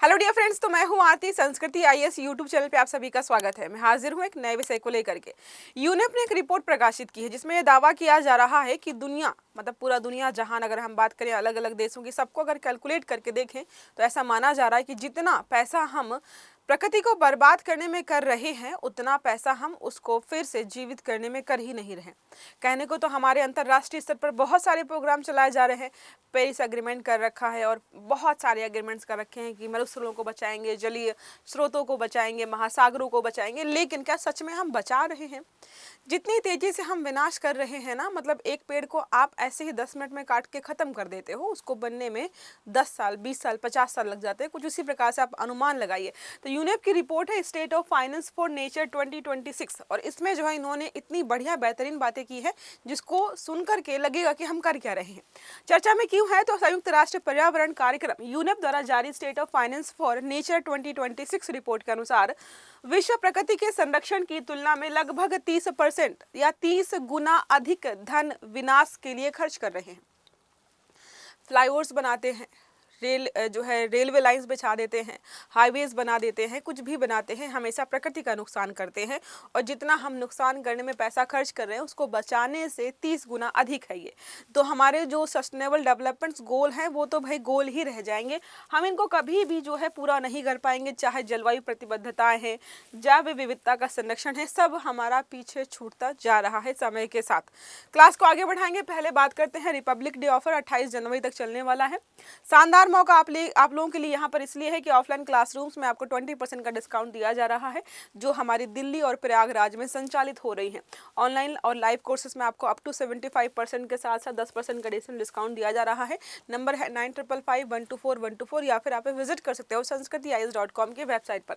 Hello dear friends, तो मैं हूं आरती। संस्कृति आईएएस यूट्यूब चैनल पे आप सभी का स्वागत है। मैं हाजिर हूं एक नए विषय को लेकर के। यूनेप ने एक रिपोर्ट प्रकाशित की है जिसमें यह दावा किया जा रहा है कि दुनिया, मतलब पूरा दुनिया जहान, अगर हम बात करें अलग अलग देशों की, सबको अगर कैलकुलेट करके देखें तो ऐसा माना जा रहा है कि जितना पैसा हम प्रकृति को बर्बाद करने में कर रहे हैं उतना पैसा हम उसको फिर से जीवित करने में कर ही नहीं रहे। कहने को तो हमारे अंतर्राष्ट्रीय स्तर पर बहुत सारे प्रोग्राम चलाए जा रहे हैं। पेरिस एग्रीमेंट कर रखा है और बहुत सारे एग्रीमेंट्स कर रखे हैं कि मरुस्थलों को बचाएंगे, जलीय स्रोतों को बचाएंगे, महासागरों को बचाएंगे, लेकिन क्या सच में हम बचा रहे हैं? जितनी तेजी से हम विनाश कर रहे हैं ना, मतलब एक पेड़ को आप ऐसे ही 10 मिनट में काट के खत्म कर देते हो, उसको बनने में 10 साल, 20 साल, 50 साल लग जाते हैं। कुछ उसी प्रकार से आप अनुमान लगाइए। तो यूनेप की रिपोर्ट है state of finance for nature 2026 और इसमें जो है इन्होंने इतनी बढ़िया बेहतरीन बातें की है जिसको सुनकर के लगेगा कि हम कर क्या रहे हैं। चर्चा में क्यों है? तो संयुक्त राष्ट्र पर्यावरण कार्यक्रम यूनेप द्वारा जारी state of finance for nature 2026 report के अनुसार विश्व प्रकृति के संरक्षण की तुलना में लगभग 30% या 30 गुना अधिक धन विनाश के लिए खर्च कर रहे हैं। फ्लाईओवर्स बनाते हैं, रेलवे लाइंस बिछा देते हैं, हाईवेज बना देते हैं, कुछ भी बनाते हैं, हमेशा प्रकृति का नुकसान करते हैं। और जितना हम नुकसान करने में पैसा खर्च कर रहे हैं उसको बचाने से 30 गुना अधिक है ये। तो हमारे जो सस्टेनेबल डेवलपमेंट गोल हैं वो तो भाई गोल ही रह जाएंगे, हम इनको कभी भी जो है पूरा नहीं कर पाएंगे। चाहे जलवायु प्रतिबद्धताएं हैं, जैव विविधता का संरक्षण है, सब हमारा पीछे छूटता जा रहा है समय के साथ। क्लास को आगे बढ़ाएंगे। पहले बात करते हैं रिपब्लिक डे ऑफर 28 जनवरी तक चलने वाला है। शानदार मौका आप लोगों के लिए यहाँ पर इसलिए है कि ऑफलाइन क्लासरूम्स में आपको 20% का डिस्काउंट दिया जा रहा है जो हमारी दिल्ली और प्रयागराज में संचालित हो रही हैं। ऑनलाइन और लाइव कोर्सेज में आपको अप टू 75% के साथ साथ 10% का डिस्काउंट दिया जा रहा है। नंबर है 9555124124 या फिर आप विजिट कर सकते हो sanskritiyes.com की वेबसाइट पर।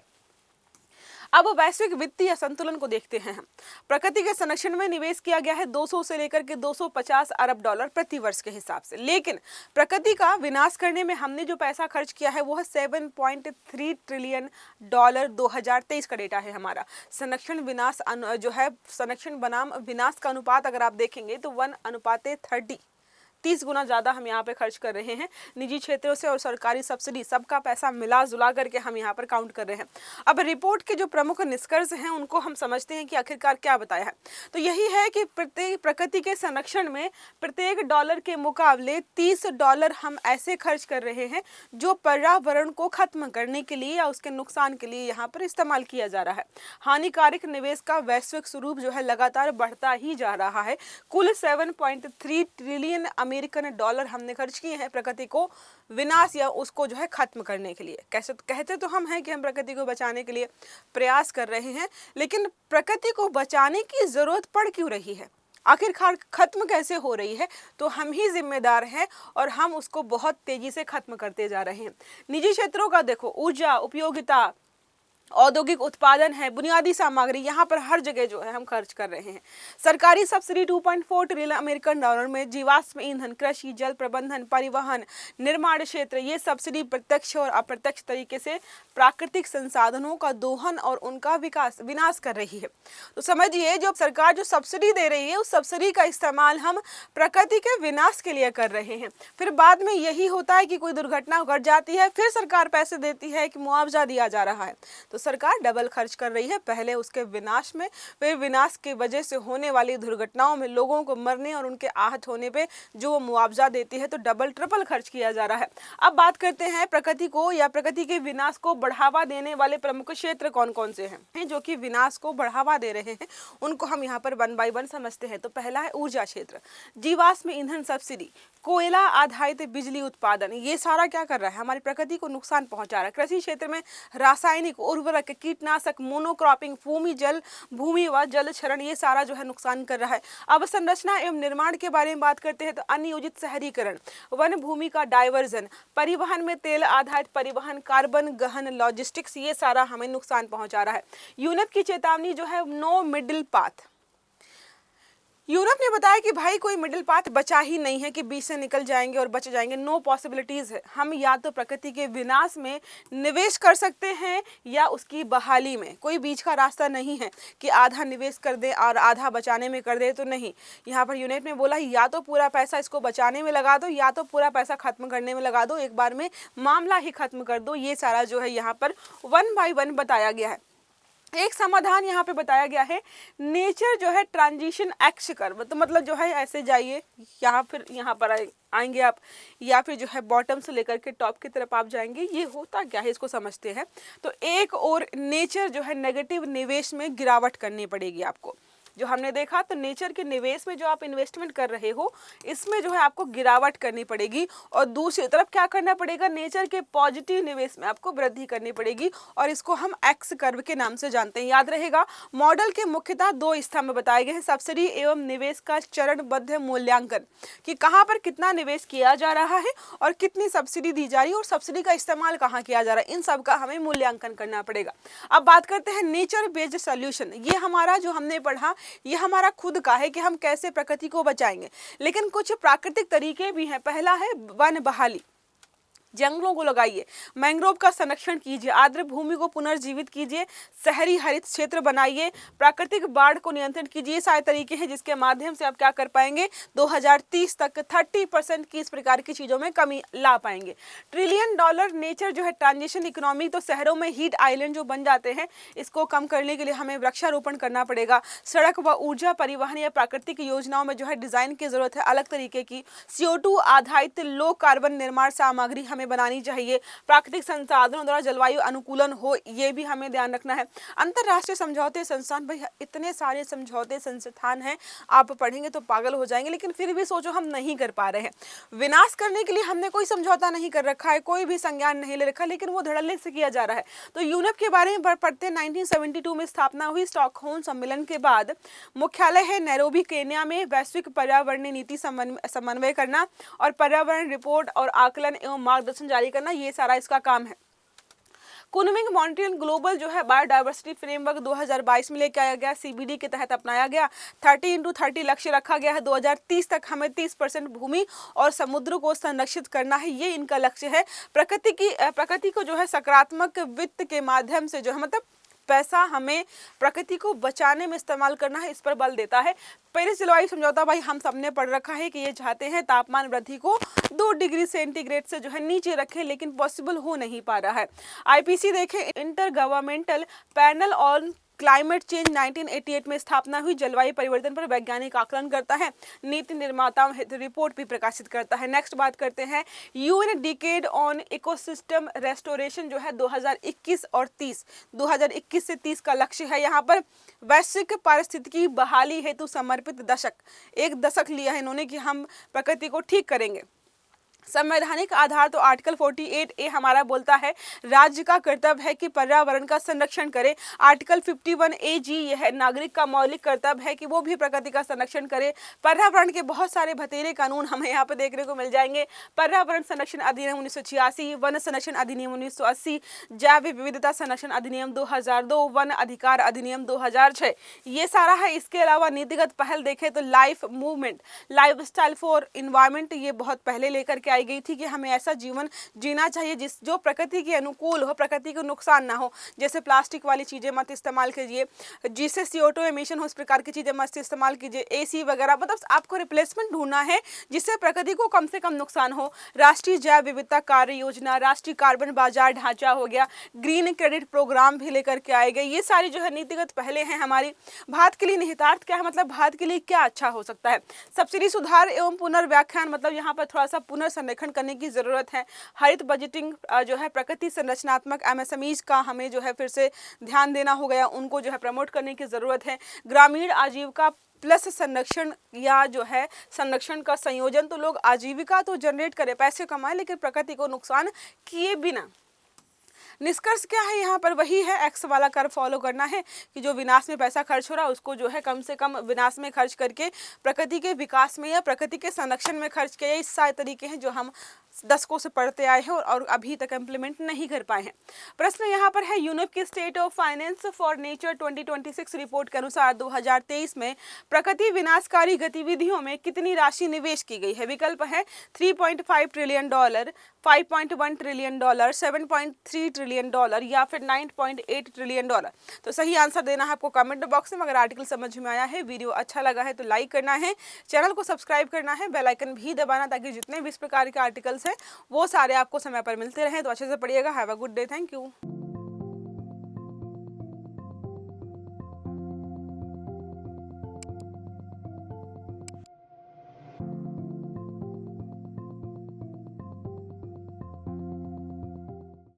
अब वैश्विक वित्तीय संतुलन को देखते हैं हम। प्रकृति के संरक्षण में निवेश किया गया है 200 से लेकर के 250 अरब डॉलर प्रति वर्ष के हिसाब से, लेकिन प्रकृति का विनाश करने में हमने जो पैसा खर्च किया है वो है 7.3 ट्रिलियन डॉलर। 2023 का डेटा है हमारा। संरक्षण विनाश जो है, संरक्षण बनाम विनाश का अनुपात अगर आप देखेंगे तो 1:30, 30 गुना ज़्यादा हम यहाँ पे खर्च कर रहे हैं। निजी क्षेत्रों से और सरकारी सब्सिडी सबका पैसा मिला जुला करके हम यहाँ पर काउंट कर रहे हैं। अब रिपोर्ट के जो प्रमुख निष्कर्ष हैं उनको हम समझते हैं कि आखिरकार क्या बताया है। तो यही है कि प्रकृति के संरक्षण में प्रत्येक डॉलर के मुकाबले 30 डॉलर हम ऐसे खर्च कर रहे हैं जो पर्यावरण को खत्म करने के लिए या उसके नुकसान के लिए यहाँ पर इस्तेमाल किया जा रहा है। हानिकारक निवेश का वैश्विक स्वरूप जो है लगातार बढ़ता ही जा रहा है। कुल 7.3 ट्रिलियन अमेरिकन डॉलर हमने खर्च किए हैं प्रकृति को विनाश या उसको जो है खत्म करने के लिए। कैसे कहते तो हम हैं कि हम प्रकृति को बचाने के लिए प्रयास कर रहे हैं, लेकिन प्रकृति को बचाने की जरूरत पड़ क्यों रही है? आखिरकार खत्म कैसे हो रही है? तो हम ही जिम्मेदार हैं और हम उसको बहुत तेजी से खत्म करते जा रहे हैं। निजी क्षेत्रों का देखो, ऊर्जा उपयोगिता, औद्योगिक उत्पादन है, बुनियादी सामग्री, यहाँ पर हर जगह जो है हम खर्च कर रहे हैं। सरकारी सब्सिडी 2.4 ट्रिलियन अमेरिकन डॉलर में जीवाश्म ईंधन, कृषि, जल प्रबंधन, परिवहन, निर्माण क्षेत्र, ये सब्सिडी प्रत्यक्ष और अप्रत्यक्ष तरीके से प्राकृतिक संसाधनों का दोहन और उनका विनाश कर रही है। तो समझिए, जो सरकार जो सब्सिडी दे रही है उस सब्सिडी का इस्तेमाल हम प्रकृति के विनाश के लिए कर रहे हैं। फिर बाद में यही होता है कि कोई दुर्घटना घट जाती है, फिर सरकार पैसे देती है कि मुआवजा दिया जा रहा है। तो सरकार डबल खर्च कर रही है, पहले उसके विनाश में, फिर विनाश की वजह से होने वाली दुर्घटनाओं में लोगों को मरने और उनके आहत होने पे जो वो मुआवजा देती है, तो डबल ट्रिपल खर्च किया जा रहा है। अब बात करते हैं प्रकृति को या प्रकृति के विनाश को बढ़ावा देने वाले प्रमुख क्षेत्र कौन कौन से हैं जो कि विनाश को बढ़ावा दे रहे हैं, उनको हम यहाँ पर 1 बाय 1 समझते हैं। तो पहला है ऊर्जा क्षेत्र। जीवाश्म ईंधन सब्सिडी, कोयला आधारित बिजली उत्पादन, ये सारा क्या कर रहा है? हमारी प्रकृति को नुकसान पहुंचा रहा है। कृषि क्षेत्र में रासायनिक उर्वरक, कीटनाशक, मोनोक्रॉपिंग, भूमि व जल क्षरण, ये सारा जो है नुकसान कर रहा है। अब संरचना एवं निर्माण के बारे में बात करते हैं तो अनियोजित शहरीकरण, वन भूमि का डाइवर्जन, परिवहन में तेल आधारित परिवहन, कार्बन गहन लॉजिस्टिक्स, ये सारा हमें नुकसान पहुंचा रहा है। यूनेप की चेतावनी जो है, नो मिडिल पाथ। यूरोप ने बताया कि भाई कोई मिडिल पाथ बचा ही नहीं है कि बीच से निकल जाएंगे और बच जाएंगे, नो पॉसिबिलिटीज है। हम या तो प्रकृति के विनाश में निवेश कर सकते हैं या उसकी बहाली में, कोई बीच का रास्ता नहीं है कि आधा निवेश कर दे और आधा बचाने में कर दे, तो नहीं। यहाँ पर यूरोप ने बोला या तो पूरा पैसा इसको बचाने में लगा दो या तो पूरा पैसा खत्म करने में लगा दो, एक बार में मामला ही खत्म कर दो। ये सारा जो है यहाँ पर 1 बाय 1 बताया गया है। एक समाधान यहाँ पे बताया गया है, नेचर जो है ट्रांजिशन एक्स कर, तो मतलब जो है ऐसे जाइए, यहाँ फिर यहाँ पर आएंगे आप, या फिर जो है बॉटम से लेकर के टॉप की तरफ आप जाएंगे। ये होता क्या है इसको समझते हैं। तो एक और नेचर जो है नेगेटिव निवेश में गिरावट करनी पड़ेगी आपको। जो हमने देखा तो नेचर के निवेश में जो आप इन्वेस्टमेंट कर रहे हो इसमें जो है आपको गिरावट करनी पड़ेगी, और दूसरी तरफ क्या करना पड़ेगा, नेचर के पॉजिटिव निवेश में आपको वृद्धि करनी पड़ेगी, और इसको हम एक्स कर्व के नाम से जानते हैं। याद रहेगा, मॉडल के मुख्यतः 2 स्तंभ बताए गए हैं, सब्सिडी एवं निवेश का चरणबद्ध मूल्यांकन, कि कहाँ पर कितना निवेश किया जा रहा है और कितनी सब्सिडी दी जा रही है और सब्सिडी का इस्तेमाल कहाँ किया जा रहा है, इन सब का हमें मूल्यांकन करना पड़ेगा। अब बात करते हैं नेचर बेस्ड सॉल्यूशन। ये हमारा जो हमने पढ़ा ये हमारा खुद का है कि हम कैसे प्रकृति को बचाएंगे, लेकिन कुछ प्राकृतिक तरीके भी हैं। पहला है वन बहाली, जंगलों को लगाइए, मैंग्रोव का संरक्षण कीजिए, आर्द्र भूमि को पुनर्जीवित कीजिए, शहरी हरित क्षेत्र बनाइए, प्राकृतिक बाढ़ को नियंत्रित कीजिए। सारे तरीके हैं जिसके माध्यम से आप क्या कर पाएंगे, 2030 तक 30% की इस प्रकार की चीजों में कमी ला पाएंगे। $1 ट्रिलियन नेचर जो है ट्रांजिशन इकोनॉमी, तो शहरों में हीट आइलैंड जो बन जाते हैं इसको कम करने के लिए हमें वृक्षारोपण करना पड़ेगा। सड़क व ऊर्जा परिवहन या प्राकृतिक योजनाओं में जो है डिजाइन की जरूरत है, अलग तरीके की CO2 आधारित लो कार्बन निर्माण सामग्री हमें बनानी चाहिए। प्राकृतिक संसाधनों द्वारा जलवायु अनुकूलन हो, ये भी हमें ध्यान रखना है। अंतरराष्ट्रीय समझौते संस्थान, भाई इतने सारे समझौते संस्थान हैं, आप पढ़ेंगे तो पागल हो जाएंगे, लेकिन फिर भी सोचो हम नहीं कर पा रहे हैं। विनाश करने के लिए हमने कोई समझौता नहीं कर रखा है, कोई भी संज्ञान नहीं ले रखा, लेकिन वो धड़ल्ले से किया जा रहा है। तो यूनेप के बारे में पढ़ते 1972 में स्थापना हुई। स्टॉकहोम सम्मेलन के बाद मुख्यालय है नैरोबी केन्या में। वैश्विक पर्यावरणीय नीति समन्वय करना और पर्यावरण रिपोर्ट और आकलन एवं मार्गदर्शन जारी करना, ये सारा इसका काम है। कुनमिंग मॉन्ट्रियल ग्लोबल जो है बायोडायवर्सिटी फ्रेमवर्क 2022 में लेके आया गया, CBD के तहत अपनाया गया। 30x30 लक्ष्य रखा गया है। 2030 तक हमें 30% भूमि और समुद्र को संरक्षित करना है, ये इनका लक्ष्य है। प्रकृति को जो है सकारात्मक वित्त के माध्यम से जो है, मतलब पैसा हमें प्रकृति को बचाने में इस्तेमाल करना है, इस पर बल देता है। पेरिस जलवायु समझौता, भाई हम सबने पढ़ रखा है कि ये चाहते हैं तापमान वृद्धि को 2 डिग्री सेंटीग्रेड से जो है नीचे रखें, लेकिन पॉसिबल हो नहीं पा रहा है। IPC देखें, inter governmental panel on climate change 1988 में स्थापना हुई। जलवायु परिवर्तन पर वैज्ञानिक आकलन करता है, नीति निर्माताओं हेतु रिपोर्ट भी प्रकाशित करता है। नेक्स्ट बात करते हैं UN decade on ecosystem restoration जो है 2021 और 30, 2021 से 30 का लक्ष्य है। यहाँ पर वैश्विक पारिस्थितिकी बहाली हेतु समर्पित दशक, 1 दशक लिया है इन्होंने कि हम प्रकृति को ठीक करेंगे। संवैधानिक आधार तो आर्टिकल 48A हमारा बोलता है राज्य का कर्तव्य है कि पर्यावरण का संरक्षण करे। आर्टिकल 51AG यह है नागरिक का मौलिक कर्तव्य है कि वो भी प्रकृति का संरक्षण करे। पर्यावरण के बहुत सारे भतेरे कानून हमें यहाँ पे देखने को मिल जाएंगे। पर्यावरण संरक्षण अधिनियम 1986, वन संरक्षण अधिनियम 1980, जैव विविधता संरक्षण अधिनियम 2002, वन अधिकार अधिनियम 2006, ये सारा है। इसके अलावा नीतिगत पहल देखें तो life movement, life style for environment, ये बहुत पहले लेकर के आई गई थी कि हमें ऐसा जीवन जीना चाहिए जो प्रकृति के अनुकूल हो, प्रकृति को नुकसान ना हो। जैसे प्लास्टिक वाली चीजें मत इस्तेमाल कीजिए, जिससे CO2 एमिशन हो, इस प्रकार की चीजें मत इस्तेमाल कीजिए। AC वगैरह, मतलब आपको रिप्लेसमेंट ढूंढना है जिससे प्रकृति को कम से कम नुकसान हो। राष्ट्रीय जैव विविधता कार्य योजना, राष्ट्रीय कार्बन बाजार ढांचा हो गया, ग्रीन क्रेडिट प्रोग्राम भी लेकर के आए गए। ये सारी जो है नीतिगत पहले हैं हमारी। भारत के लिए निहितार्थ क्या है, मतलब भारत के लिए क्या अच्छा हो सकता है। सब्सिडी सुधार एवं पुनर्व्याख्यान, मतलब यहाँ पर थोड़ा सा पुनर्संरेखन करने की जरूरत है। हरित बजटिंग जो है, प्रकृति संरचनात्मक MSMEs का हमें जो है फिर से ध्यान देना हो गया, उनको जो है प्रमोट करने की जरूरत है। ग्रामीण आजीविका प्लस संरक्षण या जो है संरक्षण का संयोजन, तो लोग आजीविका तो जनरेट करें, पैसे कमाएं, लेकिन प्रकृति को नुकसान किए बिना। निष्कर्ष क्या है यहाँ पर? वही है, एक्स वाला कर्व फॉलो करना है कि जो विनाश में पैसा खर्च हो रहा है उसको जो है कम से कम विनाश में खर्च करके प्रकृति के विकास में या प्रकृति के संरक्षण में खर्च किया। ये सारे तरीके हैं जो हम दशकों से पढ़ते आए हैं और अभी तक इम्प्लीमेंट नहीं कर पाए हैं। प्रश्न यहाँ पर है, यूनेप की state of finance for nature 2026 report के अनुसार 2023 में प्रकृति विनाशकारी गतिविधियों में कितनी राशि निवेश की गई है? विकल्प है 3.5 trillion dollar, 5.1 trillion dollar, 7.3 trillion dollar या फिर 9.8 ट्रिलियन डॉलर। तो सही आंसर देना है आपको कमेंट बॉक्स में। अगर आर्टिकल समझ में आया है, वीडियो अच्छा लगा है तो लाइक करना है, चैनल को सब्सक्राइब करना है, बेल आइकन भी दबाना ताकि जितने भी इस प्रकार के आर्टिकल्स हैं वो सारे आपको समय पर मिलते रहें। तो अच्छे से पढ़िएगा। Have a good day. Thank you.